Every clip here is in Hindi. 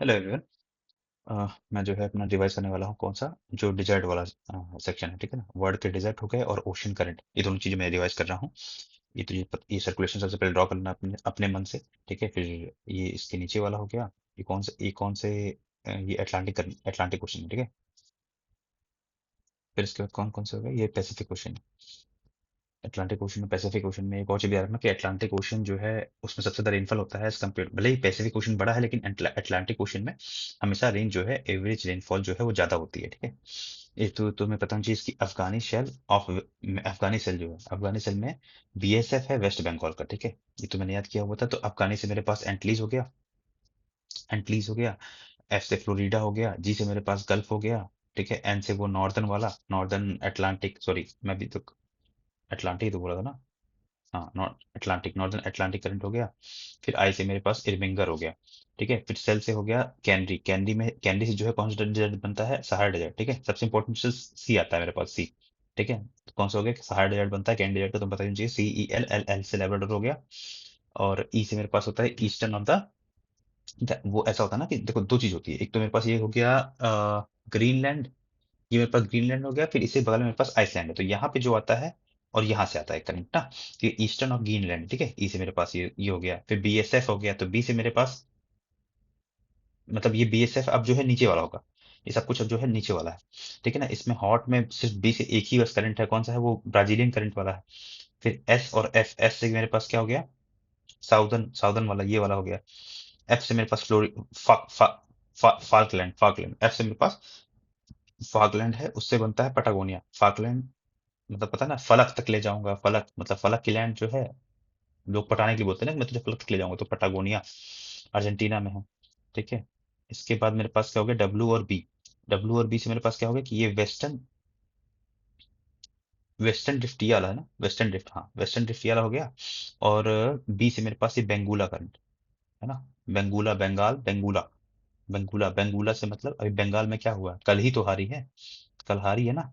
Hello everyone. मैं जो है अपना रिवाइज करने वाला हूँ कौन सा जो डिजर्ट वाला सेक्शन है, ठीक है ना। वर्ड के डिजर्ट हो गए और ओशन करंट, ये दोनों चीजें मैं रिवाइज कर रहा हूँ। ये सर्कुलेशन सबसे पहले ड्रॉ करना अपने अपने मन से, ठीक है। फिर ये इसके नीचे वाला हो गया। ये कौन से ये अटलांटिक ओशन है, ठीक है। फिर इसके बाद कौन कौन से हो गए, ये पैसिफिक ओशन। अटलांटिक ओशन और पैसिफिक ओशन में एक और चीज याद रखना कि अटलांटिक ओशन जो है उसमें सबसे ज्यादा रेनफॉल होता है एज कम्पेयर, भले ही पैसिफिक ओशन बड़ा है लेकिन अटलांटिक ओशन में हमेशा रेंज जो है, एवरेज रेनफॉल जो है वो ज्यादा होती है, ठीक है। ये तो तुम्हें पता होनी चाहिए इसकी अफगानी सेल जो है, अफगानी सेल में बीएसएफ है वेस्ट बंगाल का, ठीक है। ये तो मैंने याद किया हुआ था। तो अफगानी से मेरे पास एंटलीज हो गया। एफ से फ्लोरिडा हो गया। जी से मेरे पास गल्फ हो गया, ठीक है। एन से वो नॉर्दर्न वाला, नॉर्दर्न अटलांटिक, सॉरी मैं भी तो अटलांटिक ही तो बोला था ना। हाँ, north Atlantic, northern Atlantic current हो गया। फिर आई से मेरे पास इरविंगर हो गया, ठीक है। फिर सेल से हो गया कैनरी। कैनरी से जो है कौन सा डेजर्ट बनता है, सहारा डेजर्ट, ठीक है। सबसे इंपॉर्टेंट से सी आता है मेरे पास, सी, ठीक है। तो कौन सा हो गया, सहारा डेजर्ट बनता है। कैनरी डेजर्ट तो तुम पता ही चाहिए, CEL। एल से लेब्राडोर हो गया। और ई से मेरे पास होता है ईस्टर्न ऑफ द, वो ऐसा होता है ना कि देखो दो चीज होती है। एक तो मेरे पास ये हो गया ग्रीनलैंड, ये मेरे पास ग्रीनलैंड हो गया। फिर इससे बगल में मेरे पास आइसलैंड है। तो यहाँ पे जो आता है और यहाँ से आता है करंट ना, तो ये ईस्टर्न ऑफ ग्रीनलैंड, ठीक है। ई से मेरे पास ये हो गया। फिर BSF हो गया। तो बी से मेरे पास, मतलब ये BSF अब जो है नीचे वाला होगा। ये सब कुछ अब जो है नीचे वाला है, ठीक है ना। इसमें हॉट में सिर्फ बी से एक ही बस करंट है, कौन सा है, वो ब्राजीलियन करंट वाला है। फिर एस और एफ, एस से मेरे पास क्या हो गया, साउदर्न साउदर्न वाला, ये वाला हो गया। एफ से मेरे पास फ्लोरी फा, फा, फाल्कलैंड, एफ से मेरे पास फाकलैंड है। उससे बनता है पटागोनिया। फाकलैंड मतलब पता है ना, फलक तक ले जाऊंगा, फलक मतलब फलक की लैंड जो है, लोग पटाने के लिए बोलते हैं ना, मैं तुझे फलक तक ले जाऊंगा, तो पटागोनिया अर्जेंटीना में है, ठीक है। इसके बाद मेरे पास क्या हो गया, डब्ल्यू और बी से मेरे पास क्या हो गया कि ये वेस्टर्न वेस्टर्न ड्रिफ्ट, ये वाला है ना, वेस्टर्न ड्रिफ्ट, हाँ वेस्टर्न ड्रिफ्ट ये वाला हो गया। और बी से मेरे पास ये बेंगुला करंट है ना। बेंगुला, बंगाल, बेंगुला, बेंगुला से मतलब अभी बंगाल में क्या हुआ, कल ही तो हारी है, कल हारी है ना।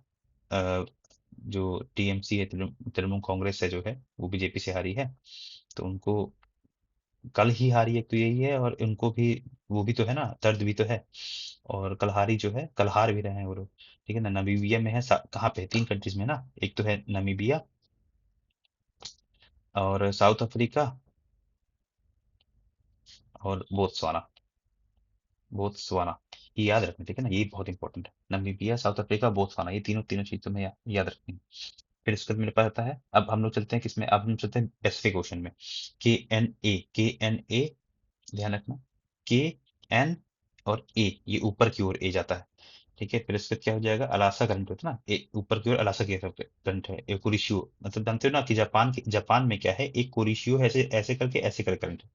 अ, जो टीएमसी है, तृणमूल कांग्रेस है जो है, वो बीजेपी से हारी है। तो उनको कल ही हारी, एक तो यही है, और उनको भी वो भी तो है ना, दर्द भी तो है। और कल हारी जो है, कल हार भी रहे हैं वो लोग, ठीक है ना। नामीबिया में है, कहाँ पे है, 3 कंट्रीज में ना, एक तो है नामीबिया और साउथ अफ्रीका और बोत्सवाना, बोत्सवाना, ये याद रखना, ठीक है ना। ये बहुत इंपॉर्टेंट है, नामीबिया, साउथ अफ्रीका, बोत्सवाना, ये तीनों तीनों चीज तुम्हें याद रखनी है। फिर इसके बाद मेरे पास आता है, अब हम लोग चलते हैं किसमें, अब हम चलते हैं पैसिफिक ओशन में। के एन ए, ध्यान रखना, KN और ए, ये ऊपर की ओर ए जाता है, ठीक है। फिर इसके बाद क्या हो जाएगा, अलास्का करंट होता है ना, ए ऊपर की ओर अलास्का की तरफ करंट है। एक कुरिशियो, मतलब जानते हो ना कि जापान में क्या है, एक कुरिशियो है, ऐसे ऐसे कर करंट है।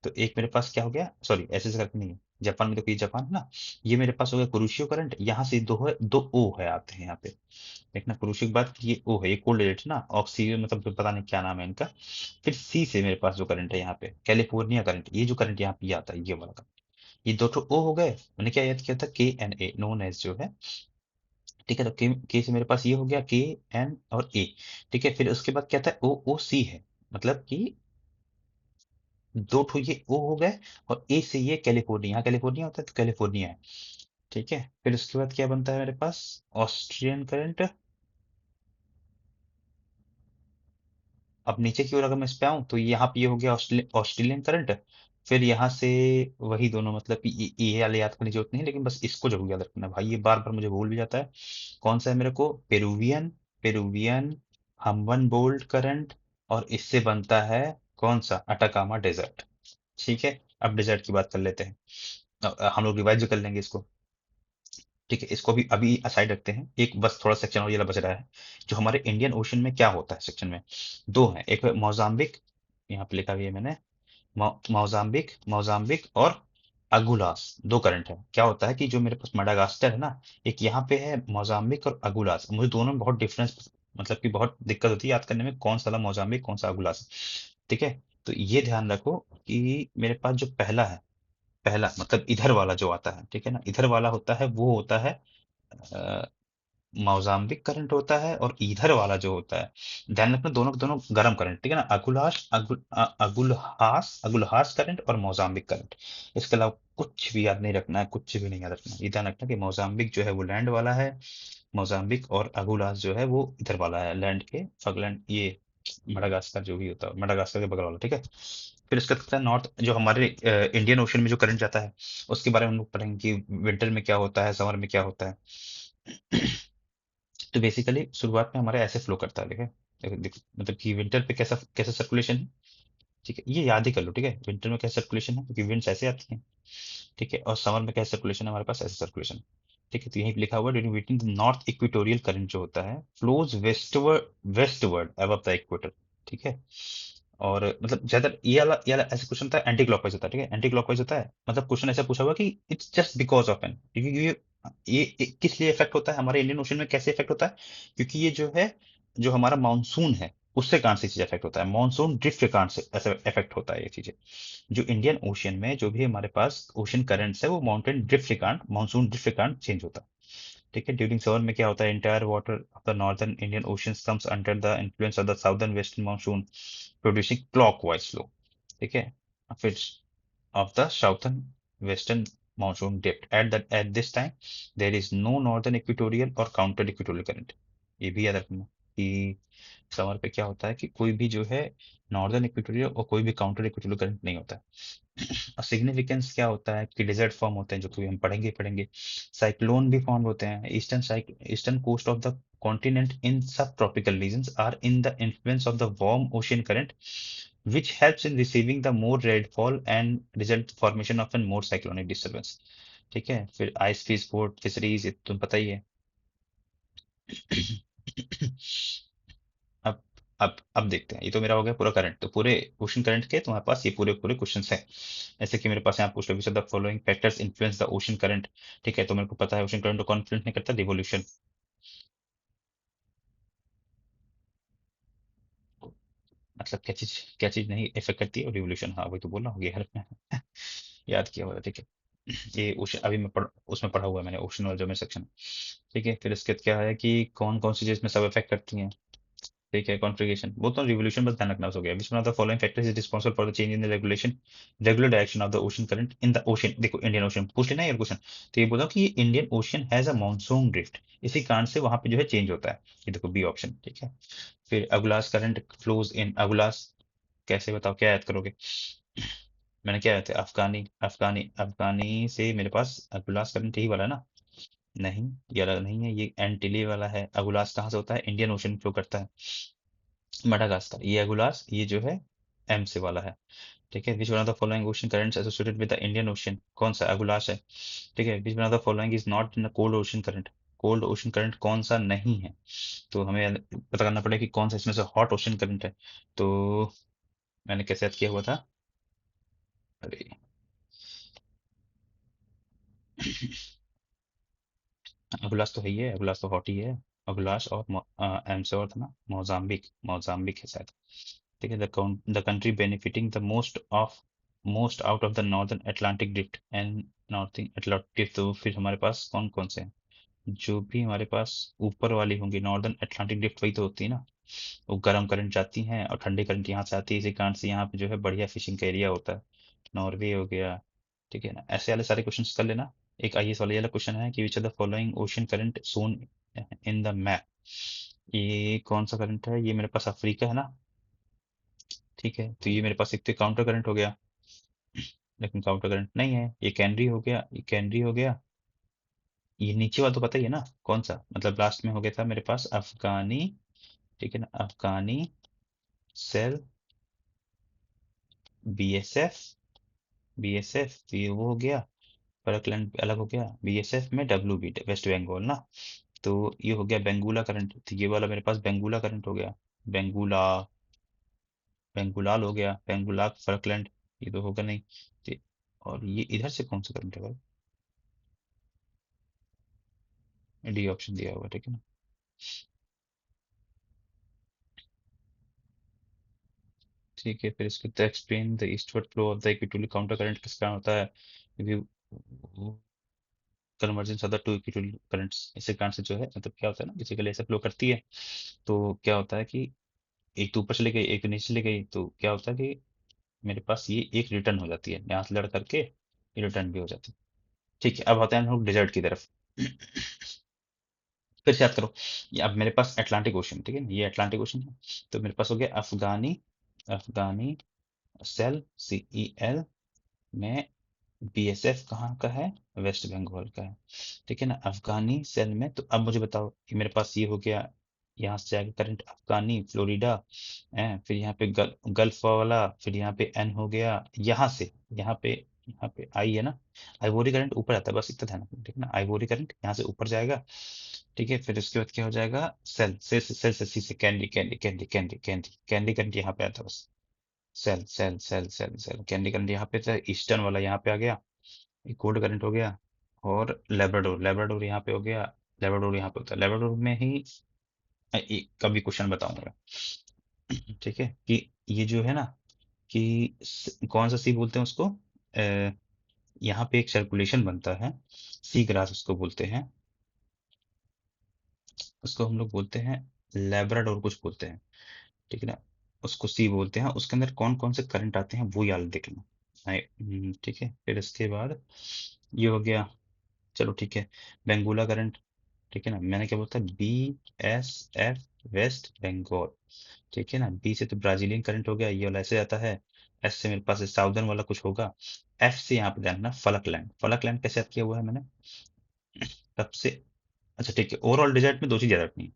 तो एक मेरे पास क्या हो गया, सॉरी ऐसे से करके नहीं है, जापान में, देखो ये जापान है ना, ये मेरे पास हो गया कुरुशियो करंट। यहाँ से दो है, दो ओ है आते हैं यहाँ पे, देखना कुरुशियो के बाद ये ओ है, ये कोल्ड डेट ना, ऑक्सीजन मतलब पता नहीं क्या नाम है इनका। फिर सी से मेरे पास जो करंट है यहाँ पे, कैलिफोर्निया करंट, ये जो करंट यहाँ पे ये आता है, ये वाला करंट। ये दो तो ओ हो गए। मैंने क्या याद किया था, KNA, नोन एज जो है, ठीक है। तो के से मेरे पास ये हो गया, KN और A, ठीक है। फिर उसके बाद क्या था, OOC है, मतलब कि दो ठो ये ओ हो गए। और ए से ये कैलिफोर्निया, यहाँ कैलिफोर्निया होता है तो कैलिफोर्निया है, ठीक है। फिर उसके बाद क्या बनता है मेरे पास, ऑस्ट्रियन करंट। अब नीचे की ओर अगर मैं इस पे आऊं तो यहाँ पे ये हो गया ऑस्ट्रेलियन करंट। फिर यहाँ से वही दोनों, मतलब कि ये वाले याद करने की जरूरत नहीं है, लेकिन बस इसको जरूर याद रखना भाई, ये बार बार मुझे भूल भी जाता है। कौन सा है मेरे को, पेरुवियन, पेरुवियन हमवन बोल्ट करंट। और इससे बनता है कौन सा, अटाकामा डेजर्ट, ठीक है। अब डेजर्ट की बात कर लेते हैं। हम लोग रिवाइज कर लेंगे इसको, ठीक है। इसको भी अभी असाइड रखते हैं, एक बस थोड़ा सेक्शन और ये बच रहा है, जो हमारे इंडियन ओशन में क्या होता है सेक्शन में। दो है, एक है मोजाम्बिक, यहाँ पे लिखा भी है मैंने, मोजाम्बिक और अगुलास, दो करंट है। क्या होता है कि जो मेरे पास मडागास्कर है ना, एक यहाँ पे है मोजाम्बिक और अगुलास, मुझे दोनों में बहुत डिफरेंस, मतलब कि बहुत दिक्कत होती है याद करने में, कौन सा वाला मोजाम्बिक, कौन सा अगुलास, ठीक है। तो ये ध्यान रखो कि मेरे पास जो पहला है, पहला मतलब इधर वाला जो आता है, ठीक है ना, इधर वाला होता है, वो होता है मोजाम्बिक करंट होता है और इधर वाला जो होता है, ध्यान रखना दोनों दोनों गर्म करंट, ठीक है ना, अगुलहास करंट और मोजाम्बिक करंट। इसके अलावा कुछ भी याद नहीं रखना है, कुछ भी नहीं याद रखना है। ये ध्यान रखना कि मोजाम्बिक जो है वो लैंड वाला है, मोजाम्बिक, और अगुलास जो है वो इधर वाला है, लैंड के फगलैंड, ये मडागास्कर जो भी होता है, मडागास्कर के बगल वाला, ठीक है। फिर इसका सकता है नॉर्थ, जो हमारे इंडियन ओशन में जो करंट जाता है, उसके बारे में हम लोग पढ़ेंगे कि विंटर में क्या होता है, समर में क्या होता है। तो बेसिकली शुरुआत में हमारे ऐसे फ्लो करता है, ठीक है। मतलब कि विंटर पे कैसा कैसा सर्कुलेशन है, ठीक है, ये याद ही कर लो, ठीक है। विंटर में कैसा सर्कुलेशन है, क्योंकि विंड्स ऐसे आती हैं, ठीक है, और समर में क्या सर्कुलेशन है हमारे पास, ऐसा सर्कुलेशन, ठीक है। तो यहीं पे लिखा हुआ है, during wetting the north equatorial current जो होता है flows westward westward above the equator, ठीक है। और मतलब ज्यादा ये वाला ऐसे क्वेश्चन होता है, एंटी क्लॉकवाइज होता है, ठीक है, एंटी क्लॉकवाइज होता है। मतलब क्वेश्चन ऐसा पूछा हुआ कि it's just because of an, क्योंकि ये किस लिए इफेक्ट होता है हमारे इंडियन ओशन में, कैसे इफेक्ट होता है, क्योंकि ये जो है, जो हमारा मानसून है, उससे कारण से चीज इफेक्ट होता है, मानसून ड्रिफ्ट के कारण से ऐसे इफेक्ट होता है ये चीजें। जो इंडियन ओशियन में जो भी हमारे पास ओशन करंट्स है, वो माउंटेन ड्रिफ्ट के कारण, मानसून ड्रिफ्ट के कारण चेंज होता है, ठीक है। ड्यूरिंग समर में क्या होता है, entire water of the northern Indian ocean comes under the influence of the southern western monsoon, producing clockwise flow, ठीक है। फिर of the southern western monsoon dip. At this time, there is no northern equatorial और counter equatorial current। ये भी याद रखना कि समर पे क्या होता है कि कोई भी जो है नॉर्दर्न इक्वेटोरियल और कोई भी काउंटर इक्वेटोरियल करंट नहीं होता है। और सिग्निफिकेंस क्या होता है कि डिजर्ट फॉर्म होते हैं, जो कि हम पढ़ेंगे पढ़ेंगे। साइक्लोन भी फॉर्म होते हैं, eastern coast of the continent in subtropical regions are in the influence of the warm ocean current, which helps in receiving the more rainfall and result formation of a more cyclonic disturbance, ठीक है। फिर आइस फ्री स्पोर्ट फिशरीज, ये तो तुम्हें पता ही है। अब अब देखते हैं, ये तो मेरा हो गया पूरा करंट, तो पूरे ओशन करंट के तुम्हारे पास ये पूरे पूरे क्वेश्चंस हैं। जैसे कि मेरे पास यहाँ पूछ लो, which of the following factors influence the ocean current, ठीक है। तो मेरे को पता है ओशन करंट को कौन इन्फ्लुएंस नहीं करता, रिवोल्यूशन। मतलब क्या चीज नहीं इफेक्ट करती है, रिवोल्यूशन, हाँ वही तो बोल रहा हूँ, ये हेल्प में याद किया हुआ था, ठीक है। ये ओशन अभी उसमें पढ़ा हुआ है मैंने, ओशन वाला जो मैं सेक्शन, ठीक है। फिर इसके बाद क्या है कि कौन कौन सी चीज में सब इफेक्ट करती हैं, ठीक है। कॉन्फ़िगरेशन वो तो रिवोल्यूशन बस ध्यान रखना, हो गया। विच one of the following factors is responsible for the change in the regular direction of the ocean current in the ocean. देखो इंडियन ओशन पूछ लेना यार क्वेश्चन, तो ये बोला कि ये Indian ocean has a monsoon drift, इसी कारण से वहां पे जो है चेंज होता है। ये देखो बी ऑप्शन, ठीक है। फिर अगुलास करंट फ्लोज इन अगुलास, कैसे बताओ, क्या याद करोगे। मैंने क्या याद है, अफगानी अफगानी अफगानी से मेरे पास अगुलास करंट यही वाला है ना। नहीं, ये वाला नहीं है, ये एंटीले वाला है। अगुलास कहाँ से होता है, इंडियन ओशन फ्लो करता है, मडागास्कर। ये अगुलास, ये जो है एम से वाला है, ठीक है। विच one of the following ocean currents associated with the Indian ocean, कौन सा, अगुलास है, ठीक है। विच one of the following is not in the cold ocean current, cold ocean current कौन सा नहीं है। तो हमें पता करना पड़ेगा कि कौन सा इसमें से हॉट ओशन करंट है। तो मैंने कैसे याद किया हुआ था, अरे अभिलाष तो है ही है, अभिलाष तो हॉट ही है। अभिलाष और एम से और था ना, मोजाम्बिक, मोजाम्बिक है शायद, ठीक है। The country benefiting the most out of the northern Atlantic drift and northing Atlantic. तो फिर हमारे पास कौन कौन से हैं, जो भी हमारे पास ऊपर वाली होंगी, नॉर्दर्न अटलांटिक ड्रिफ्ट वही तो होती है ना। वो गर्म करंट जाती हैं और ठंडी करंट यहाँ से आती है, इसी कारण से यहाँ पे जो है बढ़िया फिशिंग का एरिया होता है। नॉर्वे हो गया, ठीक है ना। ऐसे वाले सारे क्वेश्चन कर लेना। एक आईएएस वाला ये वाला क्वेश्चन है कि which are the following ocean current shown in the map. ये कौन सा करंट है, ये मेरे पास अफ्रीका है ना, ठीक है। तो ये मेरे पास एक तो काउंटर करंट हो गया, लेकिन काउंटर करंट नहीं है। ये कैनरी हो गया, ये कैनरी हो गया। ये नीचे वाला तो पता ही है ना कौन सा, मतलब लास्ट में हो गया था मेरे पास अफगानी, ठीक है ना, अफगानी सेल, बीएसएफ, बीएसएफ तो ये वो हो गया, फरकलैंड अलग हो गया। बीएसएफ में डब्ल्यू बी, वेस्ट बंगाल ना। तो ये हो गया बेंगुला करंट, तो ये वाला मेरे पास बेंगुला करंट हो गया। बेंगुला, बेंगुलाल हो गया, बेंगुला फरकलैंड, ये तो होगा नहीं। ते- और ये इधर से कौन सा करंट है भाई, डी ऑप्शन दिया हुआ, ठीक है ना। ठीक है, फिर इसके तो explain the eastward flow of the equatorial counter current किस कारण होता है, क्योंकि convergence of the two equatorial currents, इसके कारण से जो है मतलब क्या होता है ना, बेसिकली ऐसे फ्लो करती है। तो क्या होता है कि एक तो ऊपर चली गई, एक तो नीचे चली गई, तो क्या होता है कि मेरे पास ये एक रिटर्न हो जाती है, यहाँ से लड़ करके ये रिटर्न भी हो जाती है। ठीक है, अब होते हैं हम लोग डिजर्ट की तरफ। फिर से याद करो, ये अब मेरे पास अटलांटिक ओशन, ठीक है ना, ये अटलांटिक ओशन है। तो मेरे पास हो गया अफगानी, अफगानी सेल, CEL में BSF कहाँ का है, वेस्ट बंगाल का है। ठीक है ना, अफगानी सेल में, तो अब मुझे बताओ कि मेरे पास ये हो गया, यहाँ से आगे करंट अफगानी फ्लोरिडा है, फिर यहाँ पे गल्फ वाला, फिर यहाँ पे N हो गया, यहाँ से यहाँ पे आई है ना, आइवोरी करंट ऊपर आता है, बस इतना ध्यान रखना, ठीक है ना, आइवोरी करंट यहाँ से ऊपर जाएगा। ठीक है, फिर उसके बाद क्या हो जाएगा, सेल से सी से candy candy candy candy candy candy current यहाँ पे आता है बस। सेल कैंडी करंट यहाँ पे था, ईस्टर्न वाला यहाँ पे आ गया, एक कोल्ड करंट हो गया। और लेब्राडोर, लेब्राडोर यहाँ पे हो गया, लेब्राडोर यहाँ पे होता है, लेब्राडोर में ही कभी क्वेश्चन बताऊंगा। ठीक है, कि ये जो है ना, कि कौन सा सी बोलते हैं उसको, यहाँ पे एक सर्कुलेशन बनता है, सी ग्रास उसको बोलते हैं, उसको हम लोग बोलते हैं लेब्राडोर कुछ बोलते हैं। ठीक है ना, उसको सी बोलते हैं, उसके अंदर कौन कौन से करंट आते हैं वो याद देख लो। ठीक है, फिर इसके बाद ये हो गया, चलो ठीक है, बेंगुला करंट। ठीक है ना, मैंने क्या बोलता है, BSF वेस्ट बंगाल। ठीक है ना, बी से तो ब्राजीलियन करंट हो गया, ये वाला ऐसे आता है। एस से मेरे पास साउदर्न वाला कुछ होगा। एफ से यहाँ पे ध्यान रखना, फलकलैंड, फलकलैंड कैसे याद किया हुआ है मैंने, तब से। अच्छा ठीक है, ओवरऑल डिजर्ट में दो चीज याद रखनी है,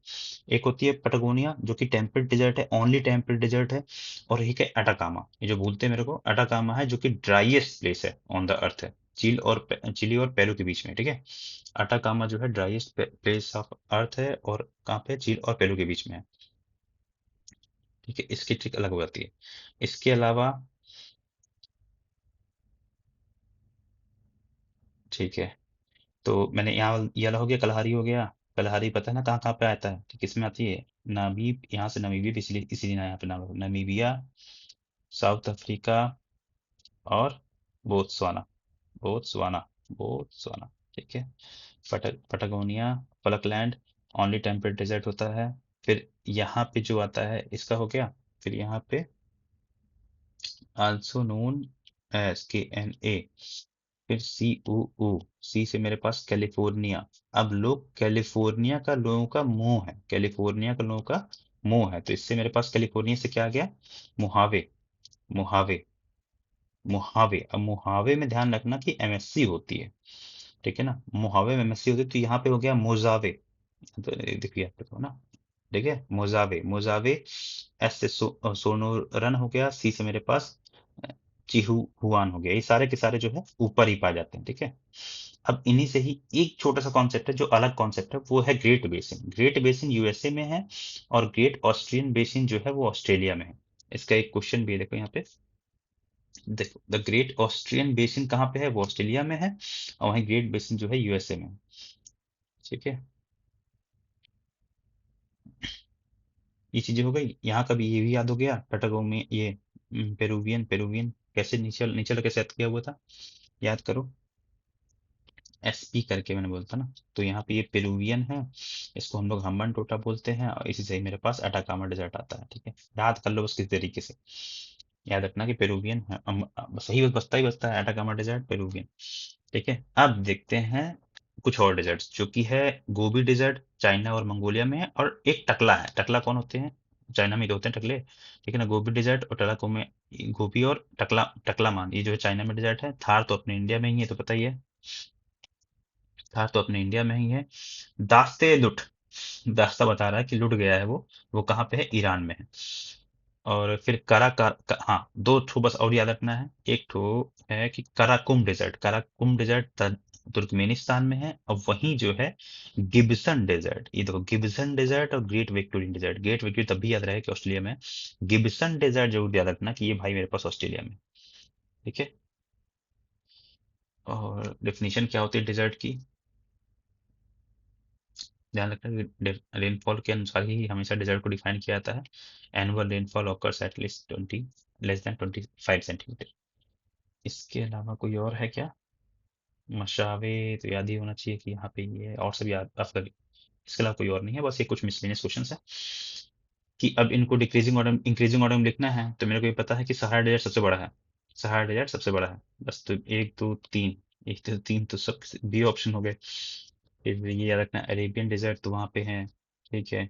एक होती है पटागोनिया जो कि टेम्परेट डिजर्ट है, ओनली टेम्परेट डिजर्ट है। और एक है अटाकामा, ये जो बोलते हैं मेरे को, अटाकामा है जो कि ड्राइएस्ट प्लेस है ऑन द अर्थ है, चिली और पेरू के बीच में। ठीक है, अटाकामा जो है ड्राइएस्ट प्लेस ऑफ अर्थ है, और कहाँ पे, चिली और पेरू के बीच में है। ठीक है, इसकी ट्रिक अलग हो जाती है। इसके अलावा, ठीक है, तो मैंने यहाँ ये वाला हो गया, कलहारी हो गया। कलहारी पता है ना कहाँ कहाँ पे आता है, ठीक, किसमें आती है, नामीब, यहाँ से नमीबिया, इसलिए इसीलिए ना यहाँ पे नाम है। नमीबिया, साउथ अफ्रीका, और बोत्सवाना, बोत्सवाना, बोत्सवाना। ठीक है, पटागोनिया, फलकलैंड, ओनली टेम्परेट डेजर्ट होता है। फिर यहाँ पे जो आता है इसका हो गया, फिर यहाँ पे आल्सो नोन एज KNA, फिर COO, सी से मेरे पास कैलिफोर्निया। अब लोग कैलिफोर्निया का लोगों का मुंह है, कैलिफोर्निया का लोगों का मुंह है, तो इससे मेरे पास कैलिफोर्निया से क्या आ गया, मुहावे, मुहावे, मुहावे। अब मुहावे में ध्यान रखना कि MSC होती है। ठीक है ना, मुहावे में MSC होती है, तो यहाँ पे हो गया मोजावे। तो देखिए आप देखो ना, ठीक है, मोजावे, मोजावे। एस से सोनोरन हो गया, सी से मेरे पास चिहू हुआन हो गया, ये सारे के सारे जो है ऊपर ही पाए जाते हैं। ठीक है, अब इन्हीं से ही एक छोटा सा कॉन्सेप्ट है जो अलग कॉन्सेप्ट है, वो है great basin. Great basin USA में है, और ग्रेट ऑस्ट्रियन बेसिन जो है वो ऑस्ट्रेलिया में है। इसका एक क्वेश्चन भी है, देखो यहाँ पे, देखो, द ग्रेट ऑस्ट्रियन बेसिन कहाँ पे है, वो ऑस्ट्रेलिया में है, और वहीं ग्रेट बेसिन जो है USA में है। ठीक है, ये चीजें हो गई, यहाँ का भी ये भी याद हो गया, पेटागोनिया, ये पेरुवियन, पेरुवियन कैसे नीचे नीचे कैसे याद किया हुआ था, याद करो, SP करके मैंने बोलता ना, तो यहाँ पे ये पेरुवियन है, इसको हम लोग हम्बन टोटा बोलते हैं, और इसी से ही मेरे पास अटाकामा डेजर्ट आता है। ठीक है, याद कर लो बस किस तरीके से, याद रखना कि पेरुवियन है, सही बस बचता है अटाकामा डेजर्ट, पेरुवियन। ठीक है, अब देखते हैं कुछ और डेजर्ट्स, जो कि है गोबी डेजर्ट, चाइना और मंगोलिया में है, और एक टकला है, टकला कौन होते हैं, चाइना में ही तो होते हैं टकले। ठीक है ना, गोबी डेजर्ट और टलाको में, गोबी और टकला, टकला मान, ये जो है चाइना में डेजर्ट है। थार तो अपने इंडिया में ही है, तो पता ही है, थार तो अपने इंडिया में ही है। दास्ते लुट, दास्ता बता रहा है कि लुट गया है वो कहाँ पे है, ईरान में है। और फिर हाँ, दो ठो बस और याद रखना है, एक ठो है कि Karakum desert, Karakum desert Turkmenistan में है, और वहीं जो है गिब्सन डेजर्ट, ये देखो, गिब्सन डेजर्ट और Great Victorian desert, Great Victorian तब भी याद रहे कि ऑस्ट्रेलिया में है। गिब्सन डेजर्ट जरूर याद रखना कि ये भाई मेरे पास ऑस्ट्रेलिया में। ठीक है, और डेफिनेशन क्या होती है डेजर्ट की, ध्यान रखना कि रेनफॉल के अनुसार ही हमेशा डेजर्ट को डिफाइन किया जाता है। Annual rainfall occurs at least 20 less than 25 centimetre. इसके अलावा कोई और है क्या, मशावे तो याद ही होना चाहिए कि यहाँ पे ये है, और सब याद अफगानी, इसके अलावा कोई और नहीं है, बस ये कुछ मिसलेनियस क्वेश्चन है कि अब इनको डिक्रीजिंग ऑर्डर इंक्रीजिंग ऑर्डर में लिखना है, तो मेरे को ये पता है कि सहारा डेजर्ट सबसे बड़ा है, सहारा डेजर्ट सबसे बड़ा है, बस तो एक दो तीन, एक दो तीन तो सब बी ऑप्शन हो गए। फिर ये याद रखना अरेबियन डेजर्ट तो वहाँ पे है, ठीक है,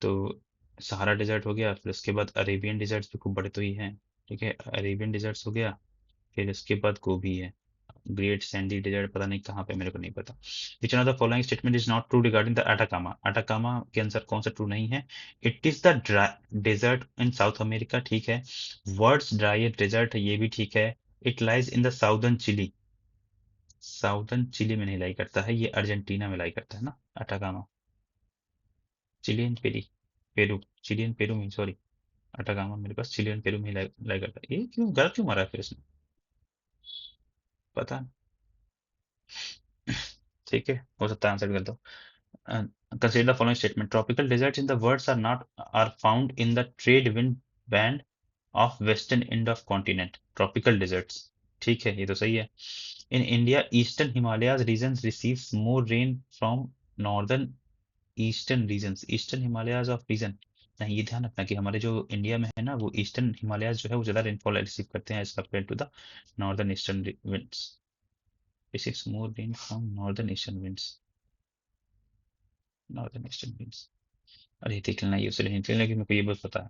तो सहारा डेजर्ट हो गया, फिर उसके बाद अरेबियन डेजर्ट भी खूब बड़े तो ही हैं, ठीक है, अरेबियन डेजर्ट्स हो गया, फिर इसके बाद गोभी है, ग्रेट सैंडी डेजर्ट पता नहीं कहाँ पे, मेरे को नहीं पता। Which one of the following statement is not true regarding the Atacama, Atacama के आंसर कौन सा ट्रू नहीं है? It is the desert in South America, ठीक है, वर्ड्स ड्राई डेजर्ट ये भी ठीक है, it lies in the southern Chile, southern Chile में नहीं लाई करता है, ये अर्जेंटीना में लाई करता है ना Atacama, Chilean Peru, Peru, Chilean Peru में, सॉरी, अटाकामा मेरे पास चिलियन पेरू में लाई करता है, ये क्यों गलत क्यों मारा है फिर इसने, पता नहीं। ठीक है, हो सकता है आंसर कर दो। Consider the following statement. Tropical deserts in the world are found in the trade wind band of western end of continent. Tropical deserts. ठीक है, ये तो सही है। In India, eastern Himalayas regions receives more rain from northern eastern regions. Eastern Himalayas of region, नहीं, ये ध्यान रखना कि हमारे जो इंडिया में है ना, वो ईस्टर्न हिमालयाज जो है वो ज्यादा रेनफॉल रिसीव करते हैं as compared to the northern eastern winds, receives more rain from northern eastern winds, northern eastern winds. अरे देख लेना, ये उसे नहीं लेकिन मेरे को ये बहुत पता है।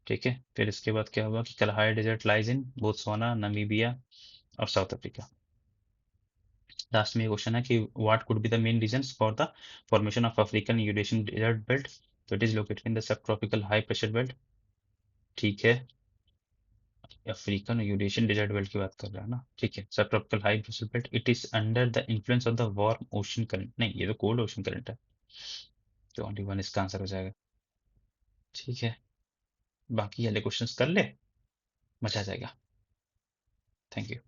ठीक है, फिर इसके बाद क्या हुआ कि Kalahari desert lies in Botswana, Namibia और साउथ अफ्रीका। लास्ट में ये क्वेश्चन है कि what could be the main reasons for the formation of African Eurasian desert belt, तो it is located in the sub tropical high pressure belt, ठीक है, अफ्रीकन यूरेशियन डेजर्ट बेल्ट की बात कर रहा है ना, ठीक है, सब tropical high pressure belt, it is under the influence of the warm ocean current, नहीं ये तो कोल्ड ओशन करंट है, तो ओनली वन इसका आंसर हो जाएगा। ठीक है, बाकी वाले क्वेश्चंस कर ले, मजा आ जाएगा। Thank you.